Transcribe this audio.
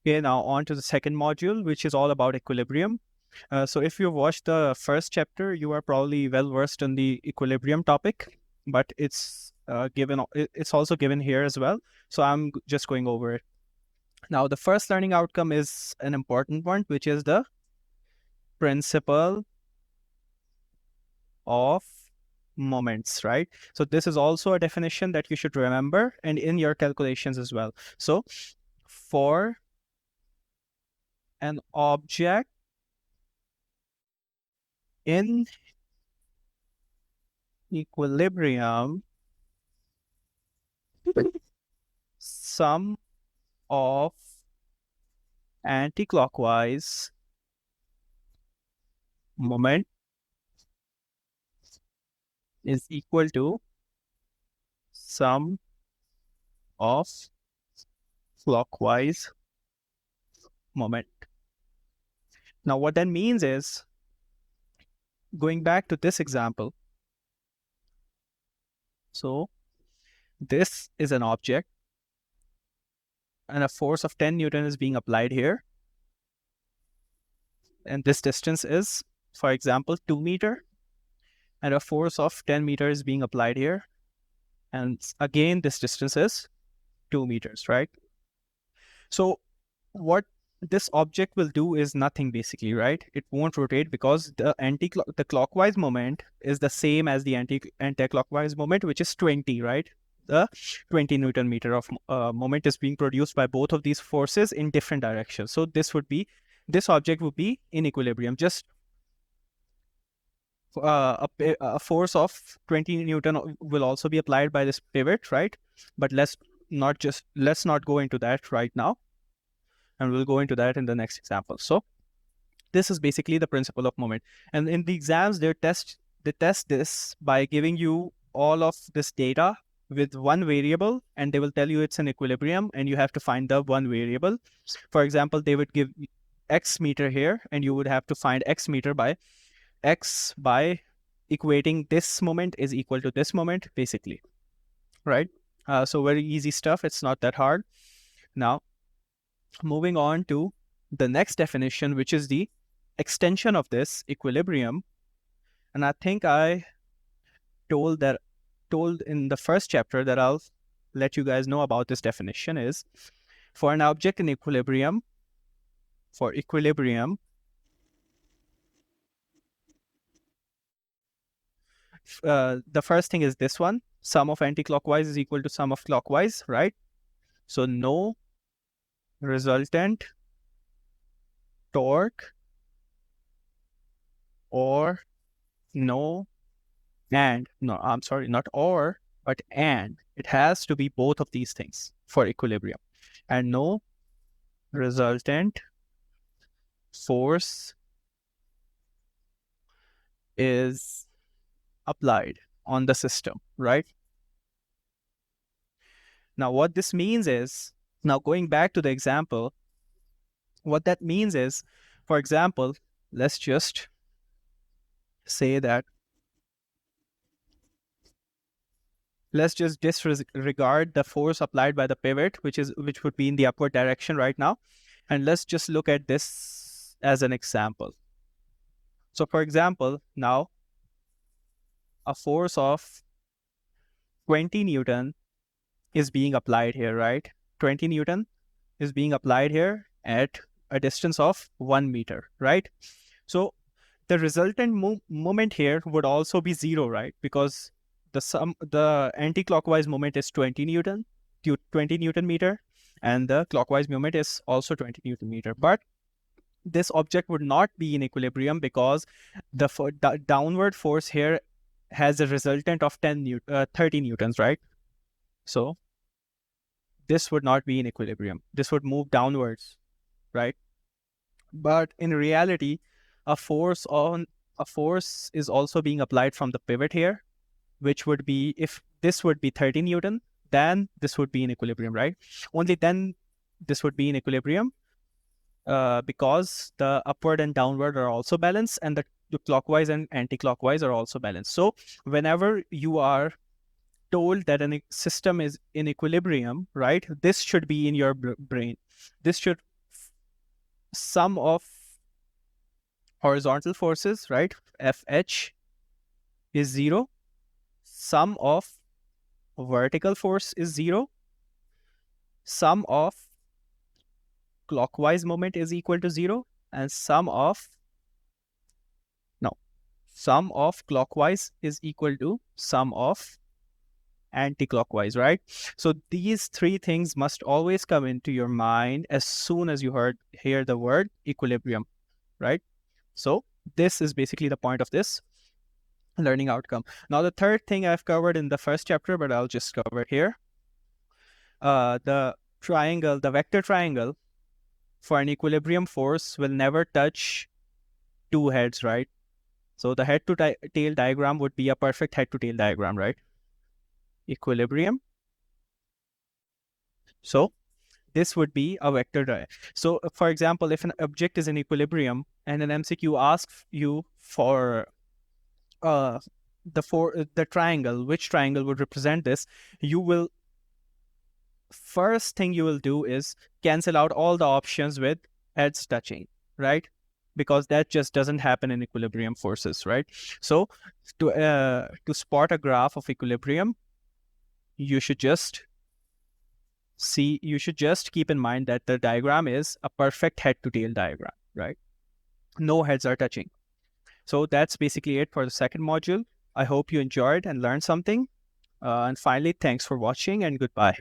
Okay, now on to the second module, which is all about equilibrium. So if you watched the first chapter, you are probably well versed in the equilibrium topic, but it's also given here as well. So I'm just going over it. Now, the first learning outcome is an important one, which is the principle of moments, right? So this is also a definition that you should remember and in your calculations as well. So for an object in equilibrium, sum of anticlockwise moment is equal to sum of clockwise moment. Now, what that means is, going back to this example, so this is an object and a force of 10 Newton is being applied here. And this distance is, for example, 2 meter. And a force of 10 meters is being applied here. And again, this distance is 2 meters, right? So what this object will do is nothing basically, right? It won't rotate because the clockwise moment is the same as the anti-clockwise moment, which is 20, right? The 20 Newton meter of moment is being produced by both of these forces in different directions. So this object would be in equilibrium. Just a force of 20 Newton will also be applied by this pivot, right? But let's not go into that right now. And we'll go into that in the next example. So this is basically the principle of moment. And in the exams, they test this by giving you all of this data with one variable, and they will tell you it's an equilibrium, and you have to find the one variable. For example, they would give x meter here, and you would have to find x meter by equating this moment is equal to this moment, basically, right? So very easy stuff. It's not that hard. Now, moving on to the next definition, which is the extension of this equilibrium. And I think I told in the first chapter that I'll let you guys know about this definition is, for an object in equilibrium, the first thing is this one, sum of anticlockwise is equal to sum of clockwise, right? So no resultant torque or no and no, I'm sorry, not or, but and. It has to be both of these things for equilibrium. And no resultant force is applied on the system, right? Now, what this means is, now going back to the example, what that means is, for example, let's just say that, let's just disregard the force applied by the pivot, which would be in the upward direction right now. And let's just look at this as an example. So for example, now a force of 20 Newton is being applied here, right? 20 Newton is being applied here at a distance of 1 meter, right? So the resultant moment here would also be 0, right? Because the anti-clockwise moment is 20 Newton meter, and the clockwise moment is also 20 Newton meter. But this object would not be in equilibrium because the downward force here has a resultant of 30 newtons, right? So this would not be in equilibrium. This would move downwards, right? But in reality, a force is also being applied from the pivot here, which would be, if this would be 30 Newton, then this would be in equilibrium, right? Only then this would be in equilibrium because the upward and downward are also balanced, and the clockwise and anti-clockwise are also balanced. So whenever you are told that system is in equilibrium, right, this should be in your brain. This should sum of horizontal forces, right? FH is 0. Sum of vertical force is 0. Sum of clockwise moment is equal to 0. And no, sum of clockwise is equal to sum of anti-clockwise, right? So these three things must always come into your mind as soon as you hear the word equilibrium, right? So this is basically the point of this learning outcome. Now, the third thing I've covered in the first chapter, but I'll just cover it here. The triangle, the vector triangle for an equilibrium force will never touch two heads, right? So the head to tail diagram would be a perfect head to tail diagram, right? Equilibrium. So this would be a vector. So for example, if an object is in equilibrium and an MCQ asks you for uh, the triangle, which triangle would represent this, you will first thing you will do is cancel out all the options with heads touching, right? Because that just doesn't happen in equilibrium forces, right? So to spot a graph of equilibrium, you should just keep in mind that the diagram is a perfect head to tail diagram, right? No heads are touching. So that's basically it for the second module. I hope you enjoyed and learned something. And finally, thanks for watching and goodbye.